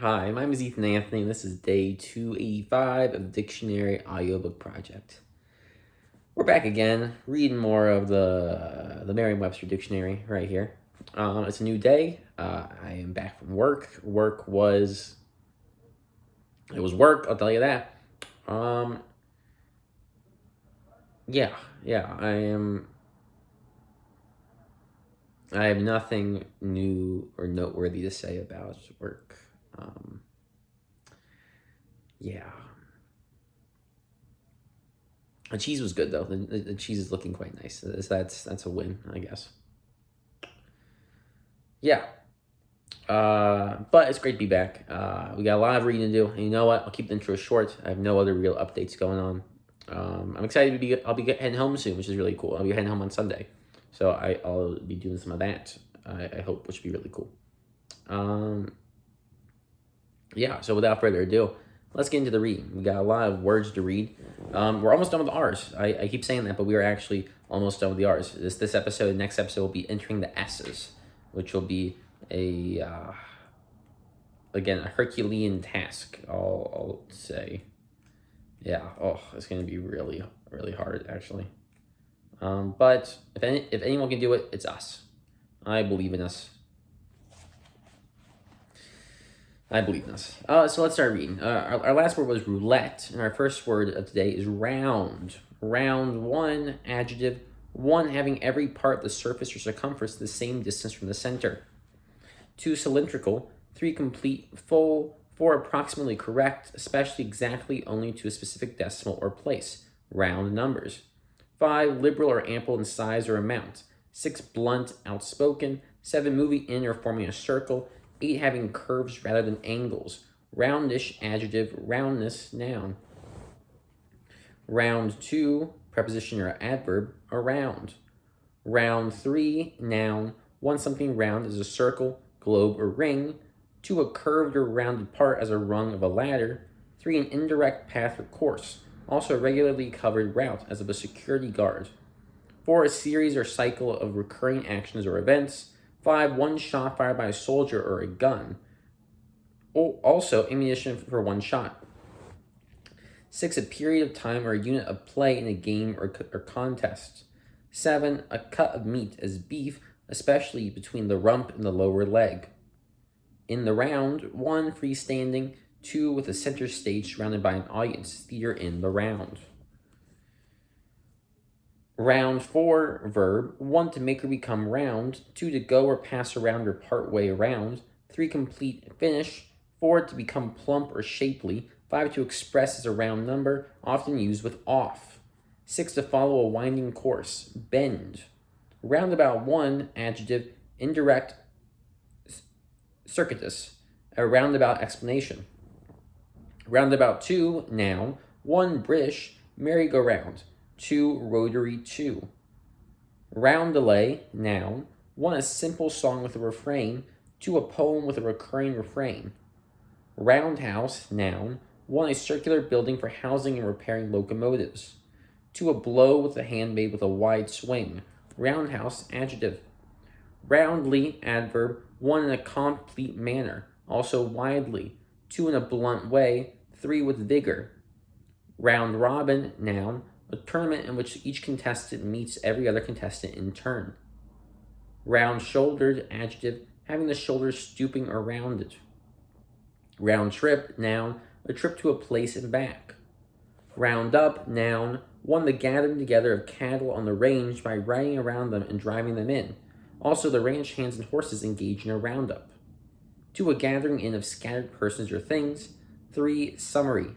Hi, my name is Ethan Anthony, and this is day 285 of the Dictionary Audiobook Project. We're back again, reading more of the Merriam-Webster Dictionary right here. It's a new day. I am back from work. It was work, I'll tell you that. Um, yeah, I have nothing new or noteworthy to say about work. Um, yeah. The cheese was good though. The cheese is looking quite nice. That's a win, I guess. Yeah. But it's great to be back. We got a lot of reading to do, and you know what? I'll keep the intro short. I have no other real updates going on. I'm excited to be. I'll be heading home soon, which is really cool. I'll be heading home on Sunday, so I'll be doing some of that. I hope, which will be really cool. Yeah. So without further ado, let's get into the reading. We got a lot of words to read. We're almost done with the R's. I keep saying that, but we are actually almost done with the R's. This episode, next episode, will be entering the S's, which will be again a Herculean task. I'll say, yeah. Oh, it's gonna be really hard actually. But if anyone can do it, it's us. I believe in us. So let's start reading. Our last word was roulette, and our first word of today is round. Round, one, adjective, one having every part of the surface or circumference the same distance from the center. Two, cylindrical. Three, complete, full. Four, approximately correct, especially exactly only to a specific decimal or place. Round numbers. Five, liberal or ample in size or amount. Six, blunt, outspoken. Seven, moving in or forming a circle. 8, having curves rather than angles. Roundish, adjective. Roundness, noun. Round 2, preposition or adverb. Around. Round 3, noun. 1, something round as a circle, globe, or ring. 2, a curved or rounded part as a rung of a ladder. 3, an indirect path or course, also a regularly covered route as of a security guard. 4, a series or cycle of recurring actions or events. 5, one shot fired by a soldier or a gun. Also, ammunition for one shot. 6, a period of time or a unit of play in a game or contest. 7, a cut of meat as beef, especially between the rump and the lower leg. In the round, 1, freestanding. 2, with a center stage surrounded by an audience, theater in the round. Round 4, verb. 1, to make or become round. 2, to go or pass around or part way around. 3, complete, finish. 4, to become plump or shapely. 5, to express as a round number, often used with off. 6, to follow a winding course, bend. Roundabout 1, adjective, indirect, circuitous, a roundabout explanation. Roundabout 2, noun. 1, British, merry-go-round. 2, rotary 2. Roundelay, noun. 1, a simple song with a refrain. 2, a poem with a recurring refrain. Roundhouse, noun. 1, a circular building for housing and repairing locomotives. 2, a blow with a hand made with a wide swing. Roundhouse, adjective. Roundly, adverb. 1, in a complete manner, also widely. 2, in a blunt way. 3, with vigor. Round robin, noun. A tournament in which each contestant meets every other contestant in turn. Round-shouldered, adjective, having the shoulders stooping or rounded. Round trip, noun, a trip to a place and back. Round up, noun, 1, the gathering together of cattle on the range by riding around them and driving them in. Also, the ranch hands and horses engage in a roundup. 2, a gathering in of scattered persons or things. 3, summary,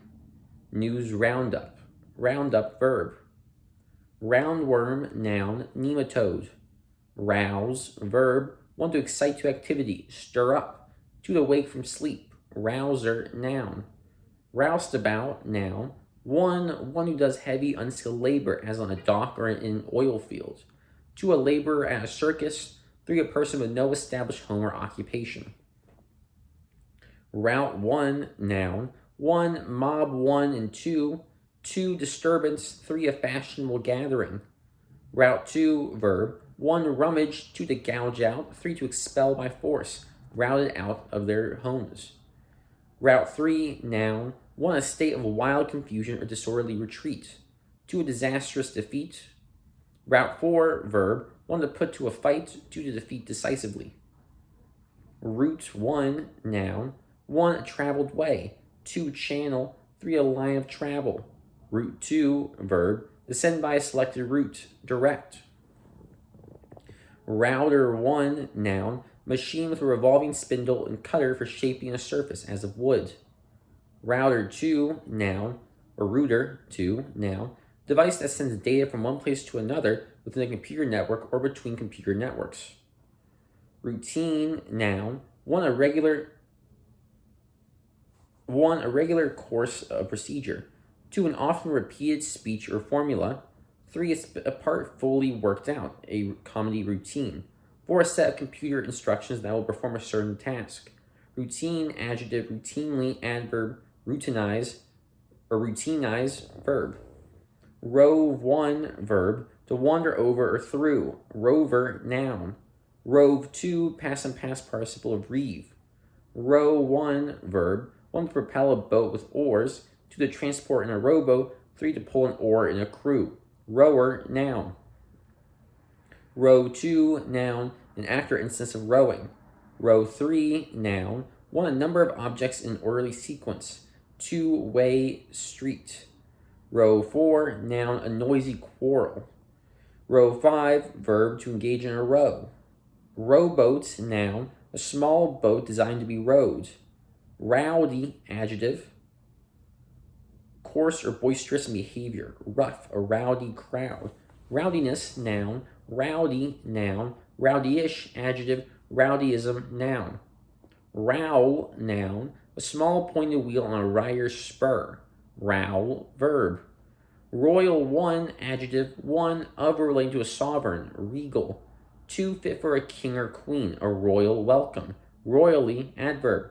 news roundup. Roundup, verb. Roundworm, noun, nematode. Rouse, verb, 1, to excite to activity, stir up. 2, to wake from sleep. Rouser, noun. Roustabout, noun, 1, who does heavy, unskilled labor, as on a dock or in an oil field. 2, a laborer at a circus. 3, a person with no established home or occupation. Route 1, noun, 1, mob 1 and 2. 2, disturbance. 3, a fashionable gathering. Route 2, verb. 1, rummage. 2, to gouge out. 3, to expel by force, routed out of their homes. Route 3, noun, 1, a state of wild confusion or disorderly retreat. 2, a disastrous defeat. Route 4, verb, 1, to put to a fight, 2, to defeat decisively. Route 1, noun, 1, a traveled way, 2, channel, 3, a line of travel. Route 2, verb, descend by a selected route, direct. Router 1, noun, machine with a revolving spindle and cutter for shaping a surface as of wood. Router 2, noun, or router 2, noun, device that sends data from one place to another within a computer network or between computer networks. Routine, noun, 1, a regular course of procedure. 2, an often repeated speech or formula. 3, a part fully worked out, a comedy routine. 4, a set of computer instructions that will perform a certain task. Routine, adjective, routinely, adverb, routinize, or routinize, verb. Rove 1, verb, to wander over or through. Rover, noun. Rove 2, past and past participle of reeve. Row 1, verb, 1, to propel a boat with oars. 2, to transport in a rowboat. 3, to pull an oar in a crew. Rower, noun. Row 2, noun, an act or instance of rowing. Row 3, noun, 1, a number of objects in orderly sequence. 2-way street. Row 4, noun, a noisy quarrel. Row 5, verb, to engage in a row. Rowboat, noun, a small boat designed to be rowed. Rowdy, adjective, coarse or boisterous in behavior. Rough, a rowdy crowd. Rowdiness, noun. Rowdy, noun. Rowdyish, adjective. Rowdyism, noun. Rowel, noun, a small pointed wheel on a rider's spur. Rowel, verb. Royal 1, adjective, 1, of or relating to a sovereign. Regal. 2, fit for a king or queen. A royal welcome. Royally, adverb.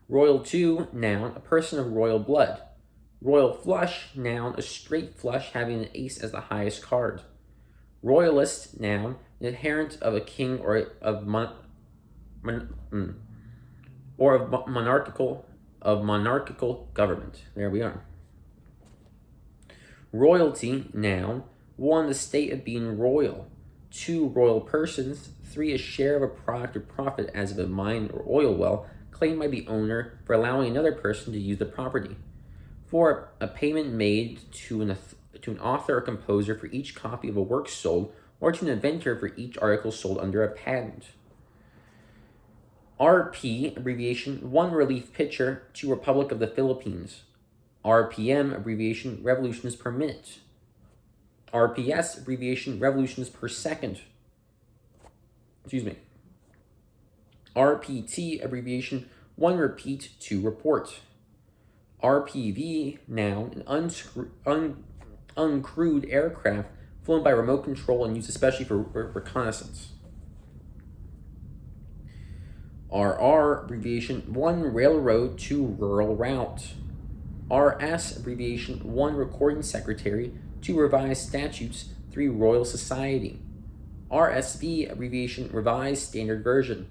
Royal 2, noun, a person of royal blood. Royal flush, noun, a straight flush having an ace as the highest card. Royalist, noun, an adherent of a king or of monarchical government. There we are. Royalty, noun, 1, the state of being royal. 2, royal persons. 3, a share of a product or profit as of a mine or oil well claimed by the owner for allowing another person to use the property. 4, a payment made to an author or composer for each copy of a work sold, or to an inventor for each article sold under a patent. RP, abbreviation, 1, relief pitcher. 2, Republic of the Philippines. RPM, abbreviation, revolutions per minute. RPS, abbreviation, revolutions per second. RPT, abbreviation, 1, repeat, 2, report. RPV, noun, an uncrewed aircraft flown by remote control and used especially for reconnaissance. RR, abbreviation, 1, railroad, 2, rural route. RS, abbreviation, 1, recording secretary, 2, revised statutes, 3, Royal Society. RSV, abbreviation, revised standard version.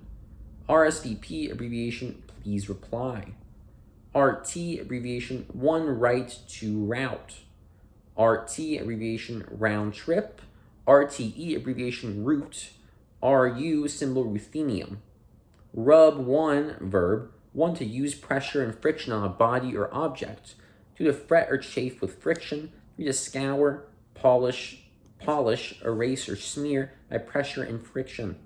RSVP, abbreviation, please reply. RT, abbreviation, 1, right to route. RT, abbreviation, round trip. RTE, abbreviation, route. RU, symbol ruthenium. Rub 1, verb, 1, to use pressure and friction on a body or object. 2, to fret or chafe with friction. 3, to scour, polish, erase, or smear by pressure and friction.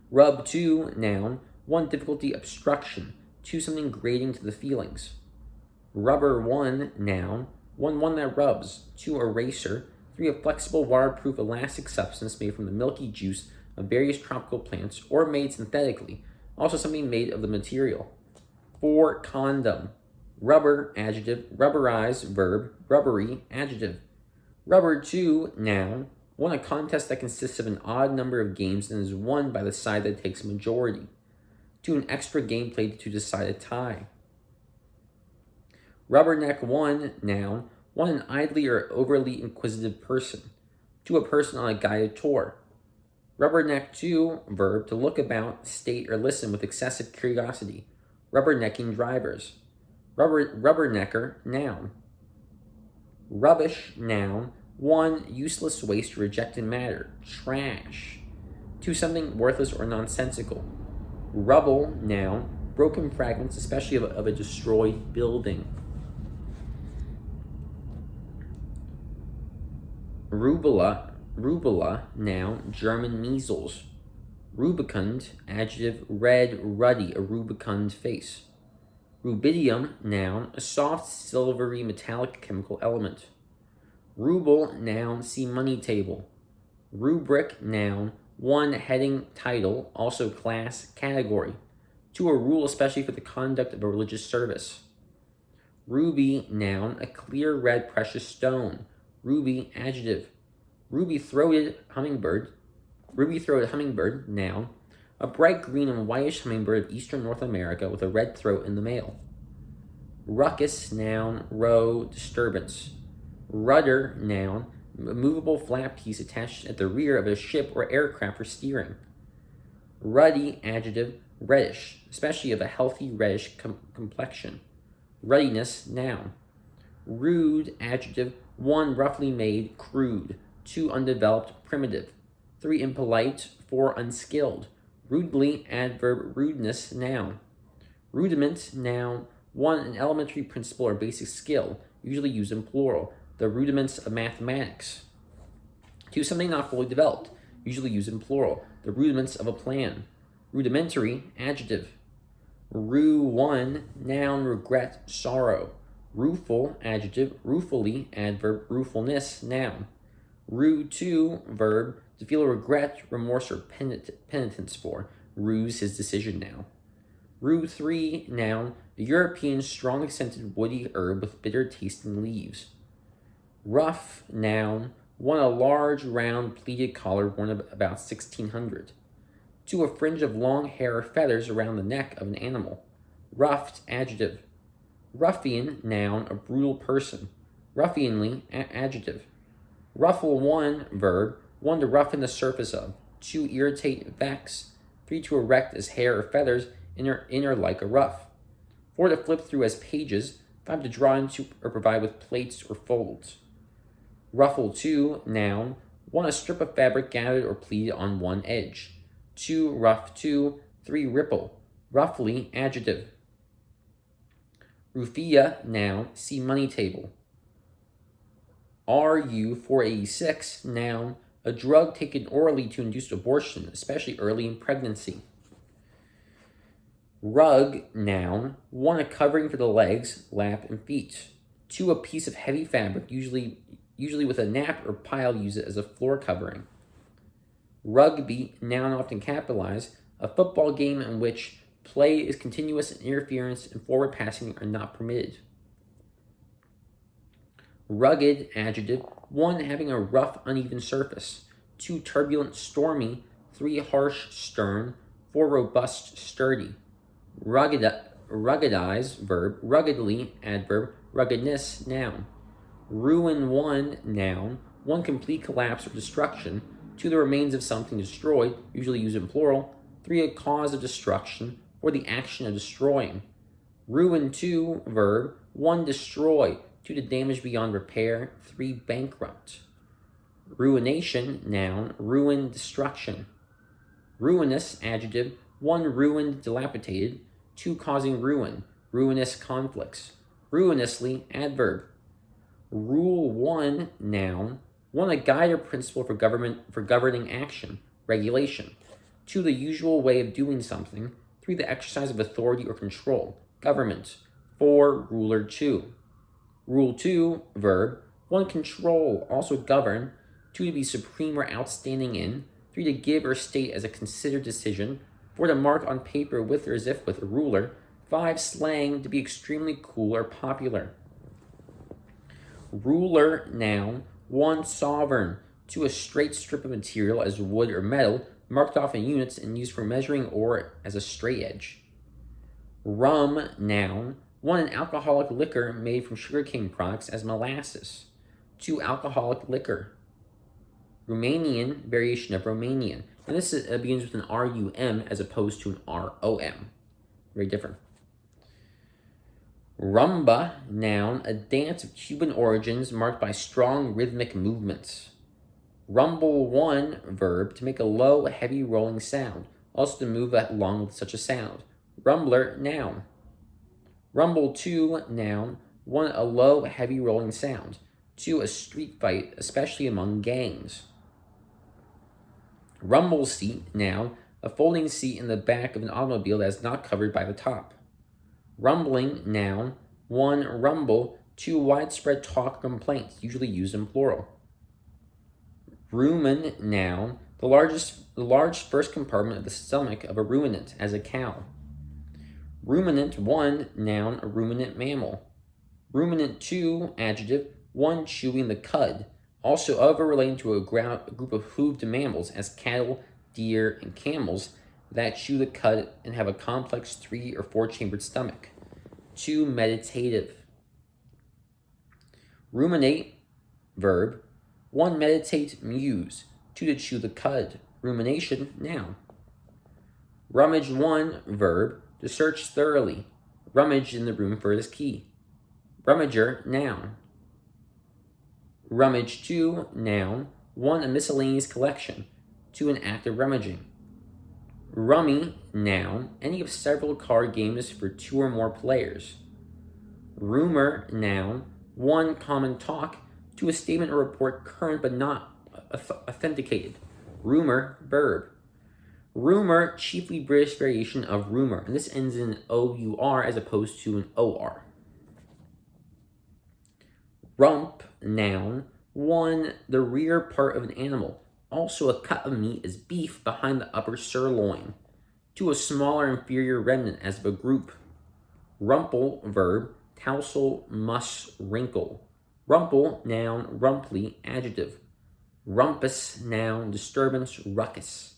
Rub 2, noun, 1, difficulty, obstruction. 2, something grating to the feelings. Rubber 1, noun, 1 that rubs. 2, eraser. 3, a flexible, waterproof, elastic substance made from the milky juice of various tropical plants or made synthetically, also something made of the material. 4, condom. Rubber, adjective, rubberize, verb, rubbery, adjective. Rubber 2, noun, 1, a contest that consists of an odd number of games and is won by the side that takes a majority. 2, an extra game played to decide a tie. Rubberneck 1, noun, 1, an idly or overly inquisitive person. 2, a person on a guided tour. Rubberneck 2, verb, to look about, state, or listen with excessive curiosity. rubbernecking drivers. Rubbernecker, noun. Rubbish, noun. 1. Useless waste or rejected matter. Trash. 2. Something worthless or nonsensical. Rubble, noun. Broken fragments, especially of a destroyed building. Rubella, noun. German measles. Rubicund, adjective. Red, ruddy, a rubicund face. Rubidium, noun. A soft, silvery, metallic chemical element. Ruble, noun. See money table. Rubric, noun. 1. Heading, title, also class, category. 2. A rule especially for the conduct of a religious service. Ruby, noun. A clear red precious stone. Ruby, adjective. Ruby-throated hummingbird, noun. A bright green and whitish hummingbird of eastern North America with a red throat in the male. Ruckus, noun. Row, disturbance. Rudder, noun. A movable flat piece attached at the rear of a ship or aircraft for steering. Ruddy, adjective. Reddish, especially of a healthy reddish complexion. Ruddiness, noun. Rude, adjective. 1. Roughly made, crude. 2. Undeveloped, primitive. 3. Impolite. 4. Unskilled. Rudely, adverb. Rudeness, noun. Rudiment, noun. 1. An elementary principle or basic skill, usually used in plural. The rudiments of mathematics. 2. Something not fully developed, usually used in plural. The rudiments of a plan. Rudimentary, adjective. Rue 1, noun. Regret, sorrow. Rueful, adjective. Ruefully, adverb. Ruefulness, noun. Rue 2, verb. To feel regret, remorse, or penitence for. Rue's his decision now. Rue 3, noun. A European strongly scented woody herb with bitter tasting leaves. Ruff, noun. 1. A large, round, pleated collar worn about 1600. 2. A fringe of long hair or feathers around the neck of an animal. Ruffed, adjective. Ruffian, noun. A brutal person. Ruffianly, adjective. Ruffle 1, verb. 1. To roughen the surface of. 2. Irritate, vex. 3. To erect as hair or feathers inner like a ruff. 4. To flip through as pages. 5. To draw into or provide with plates or folds. Ruffle 2, noun. 1. A strip of fabric gathered or pleated on one edge. 2. Ruff 2. 3. Ripple. Roughly, adjective. Rufia, noun. See money table. RU 486, noun. A drug taken orally to induce abortion, especially early in pregnancy. Rug, noun. 1. A covering for the legs, lap, and feet. 2. A piece of heavy fabric, usually with a nap or pile, use it as a floor covering. Rugby, noun often capitalized, a football game in which play is continuous and interference and forward passing are not permitted. Rugged, adjective. 1. Having a rough, uneven surface. 2. Turbulent, stormy. 3. Harsh, stern. 4. Robust, sturdy. Ruggedize, verb. Ruggedly, adverb. Ruggedness, noun. Ruin 1, noun. 1. Complete collapse or destruction. 2. The remains of something destroyed, usually used in plural. 3. A cause of destruction, or the action of destroying. Ruin 2, verb. 1. Destroy. 2. To damage beyond repair. 3. Bankrupt. Ruination, noun. Ruin, destruction. Ruinous, adjective. 1. Ruined, dilapidated. 2. Causing ruin. Ruinous conflicts. Ruinously, adverb. Rule 1, noun. 1. A guide or principle for governing action, regulation. 2. The usual way of doing something. 3. The exercise of authority or control, government. 4. Ruler 2. Rule 2, verb. 1. Control, also govern. 2. To be supreme or outstanding in. 3. To give or state as a considered decision. 4. To mark on paper with or as if with a ruler. 5. Slang, to be extremely cool or popular. Ruler, noun. 1. Sovereign. 2. A straight strip of material as wood or metal, marked off in units and used for measuring or as a straight edge. Rum, noun. 1. An alcoholic liquor made from sugarcane products as molasses. 2. Alcoholic liquor. Romanian, variation of Romanian. And this begins with an RUM as opposed to an ROM. Very different. Rumba, noun, a dance of Cuban origins marked by strong rhythmic movements. Rumble 1, verb, to make a low, heavy rolling sound, also to move along with such a sound. Rumbler, noun. Rumble 2, noun, 1, a low, heavy rolling sound. 2, a street fight, especially among gangs. Rumble seat, noun, a folding seat in the back of an automobile that is not covered by the top. Rumbling, noun, 1, rumble, 2, widespread talk or complaints, usually used in plural. Rumen, noun, the large first compartment of the stomach of a ruminant, as a cow. Ruminant 1, noun, a ruminant mammal. Ruminant 2, adjective, 1, chewing the cud, also of or relating to a group of hooved mammals, as cattle, deer, and camels, that chew the cud and have a complex 3 or 4 chambered stomach. 2, meditative. Ruminate, verb, 1, meditate, muse, 2, to chew the cud. Rumination, noun. Rummage 1, verb, to search thoroughly. Rummage in the room for his key. Rummager, noun. Rummage 2, noun, 1, a miscellaneous collection, 2, an act of rummaging. Rummy, noun, any of several card games for 2 or more players. Rumor, noun, 1, common talk, 2, a statement or report current but not authenticated. Rumor, verb. Rumor, chiefly British variation of rumor, and this ends in O-U-R as opposed to an O-R. Rump, noun, 1, the rear part of an animal. Also a cut of meat is beef behind the upper sirloin. 2, a smaller inferior remnant as of a group. Rumple, verb, tousle, muss, wrinkle. Rumple, noun, rumply, adjective. Rumpus, noun, disturbance, ruckus.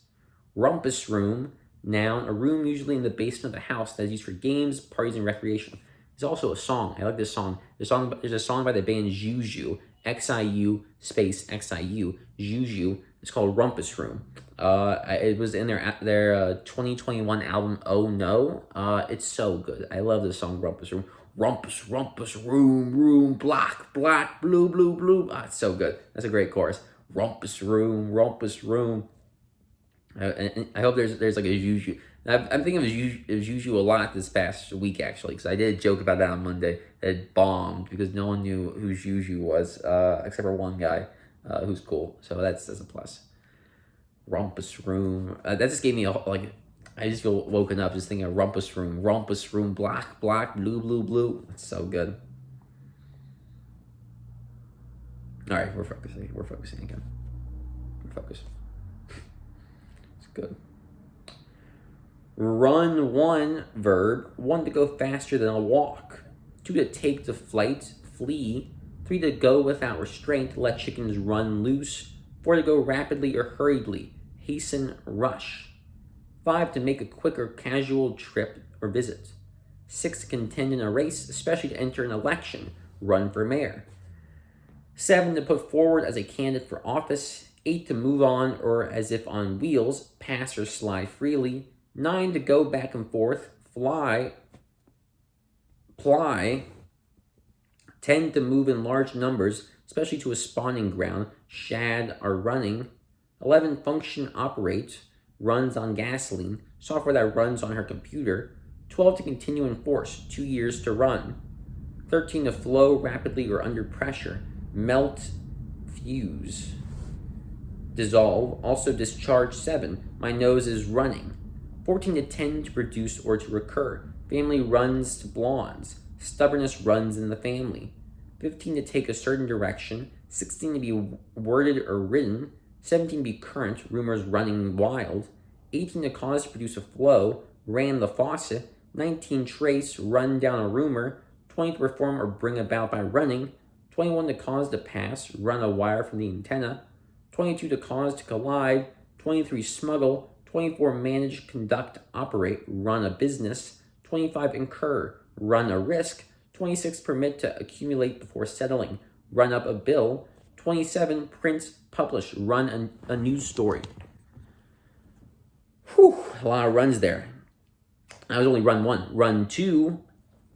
Rumpus room, noun, a room usually in the basement of a house that is used for games, parties, and recreation. There's also a song. I like this song. There's a song by the band Juju, X-I-U space X-I-U, Juju. It's called Rumpus Room. It was in their 2021 album, Oh No. It's so good. I love this song, Rumpus Room. Rumpus, rumpus, room, black, blue, blue. It's so good. That's a great chorus. Rumpus room. And I hope there's like a Juju. I'm thinking of Juju a lot this past week, actually, because I did a joke about that on Monday. It bombed because no one knew who Juju was, except for one guy who's cool. So that's a plus. Rumpus room. That just gave me I just feel woken up just thinking of rumpus room, black, blue. It's so good. All right, we're focusing again. Focus. It's good. Run 1, verb, 1, to go faster than a walk. 2, to take to flight, flee. 3, to go without restraint, let chickens run loose. 4, to go rapidly or hurriedly, hasten, rush. 5, to make a quick or casual trip or visit. 6, to contend in a race, especially to enter an election, run for mayor. 7, to put forward as a candidate for office. 8, to move on or as if on wheels, pass or slide freely. 9, to go back and forth, fly, ply. 10, to move in large numbers, especially to a spawning ground, shad are running. 11, function, operate, runs on gasoline, software that runs on her computer. 12, to continue in force, 2 years to run. 13, to flow rapidly or under pressure, melt, fuse. Dissolve, also discharge. 7, my nose is running. 14, to tend, to produce or to recur, family runs to blondes, stubbornness runs in the family. 15, to take a certain direction. 16, to be worded or written. 17, to be current, rumors running wild. 18, to cause to produce a flow, ran the faucet. 19, trace, run down a rumor. 20, to perform or bring about by running. 21, to cause to pass, run a wire from the antenna. 22, to cause to collide. 23, smuggle. 24, manage, conduct, operate, run a business. 25, incur, run a risk. 26, permit to accumulate before settling, run up a bill. 27, print, publish, run a news story. A lot of runs there. I was only run 1. Run 2,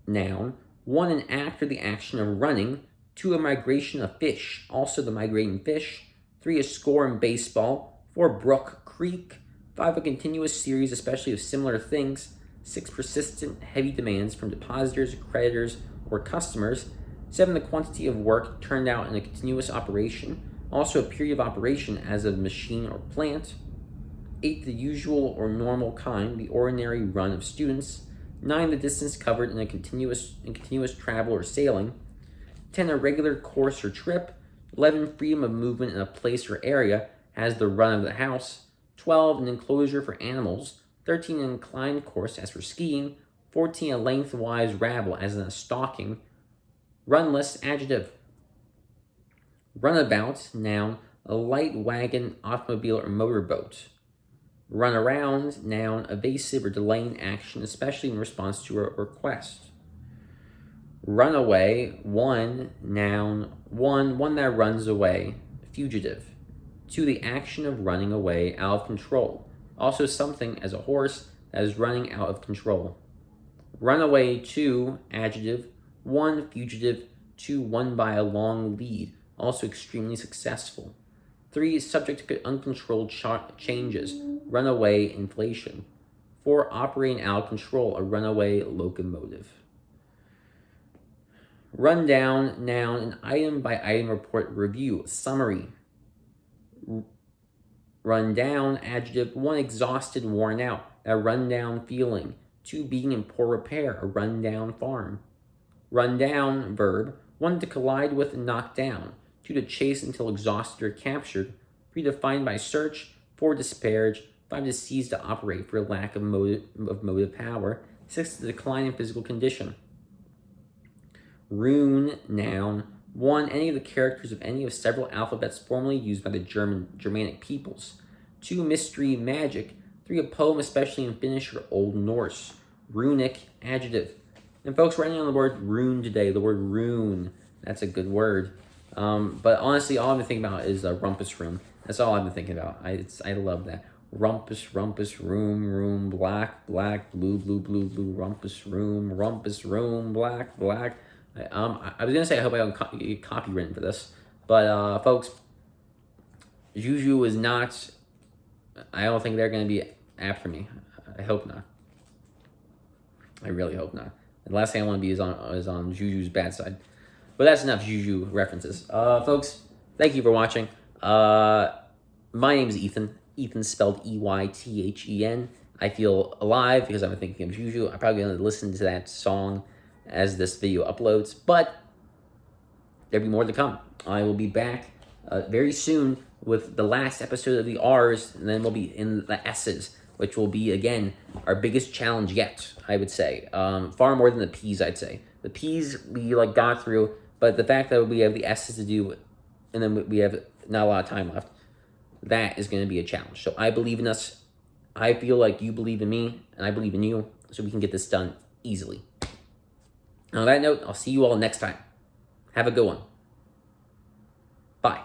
noun, 1, an act or the action of running. 2, a migration of fish, also the migrating fish. 3, a score in baseball. 4, brook, creek. 5, a continuous series, especially of similar things. 6, persistent, heavy demands from depositors, creditors, or customers. 7, the quantity of work turned out in a continuous operation, also a period of operation as of machine or plant. 8, the usual or normal kind, the ordinary run of students. 9, the distance covered in continuous travel or sailing. 10, a regular course or trip. 11, freedom of movement in a place or area, as the run of the house. 12, an enclosure for animals. 13, an inclined course, as for skiing. 14, a lengthwise ravel, as in a stalking. Runless, adjective. Runabout, noun, a light wagon, automobile, or motorboat. Run around, noun, evasive or delaying action, especially in response to a request. Runaway, one, noun, one that runs away, fugitive. 2, the action of running away out of control, also something as a horse that is running out of control. Runaway, 2, adjective. 1, fugitive. 2, won by a long lead, also extremely successful. 3, subject to uncontrolled changes, runaway, inflation. 4, operating out of control, a runaway locomotive. Rundown, noun, an item-by-item report review, summary. Rundown, adjective. 1, exhausted, worn out, a rundown feeling. 2, being in poor repair, a rundown farm. Rundown, verb. 1, to collide with and knock down. 2, to chase until exhausted or captured. 3, defined by search. 4, disparage. 5, to cease to operate for lack of motive power. 6, to decline in physical condition. Rune, noun. 1, any of the characters of any of several alphabets formerly used by the Germanic peoples. 2, mystery, magic. 3, a poem, especially in Finnish or Old Norse. Runic, adjective. And folks, we're ending on the word rune today, the word rune. That's a good word. But honestly, all I've been thinking about is rumpus room. That's all I've been thinking about. I love that. Rumpus, room, black, blue, rumpus, room, black. I was gonna say I hope I don't get copywritten for this, but folks, Juju is not. I don't think they're gonna be after me. I hope not. I really hope not. The last thing I want to be is on Juju's bad side. But that's enough Juju references, folks. Thank you for watching. My name is Ethan. Ethan spelled Eythen. I feel alive because I'm thinking of Juju. I'm probably gonna listen to that song as this video uploads, but there'll be more to come. I will be back very soon with the last episode of the R's, and then we'll be in the S's, which will be, again, our biggest challenge yet, I would say. Far more than the P's, I'd say. The P's we got through, but the fact that we have the S's to do, and then we have not a lot of time left, that is going to be a challenge. So I believe in us. I feel like you believe in me, and I believe in you, so we can get this done easily. On that note, I'll see you all next time. Have a good one. Bye.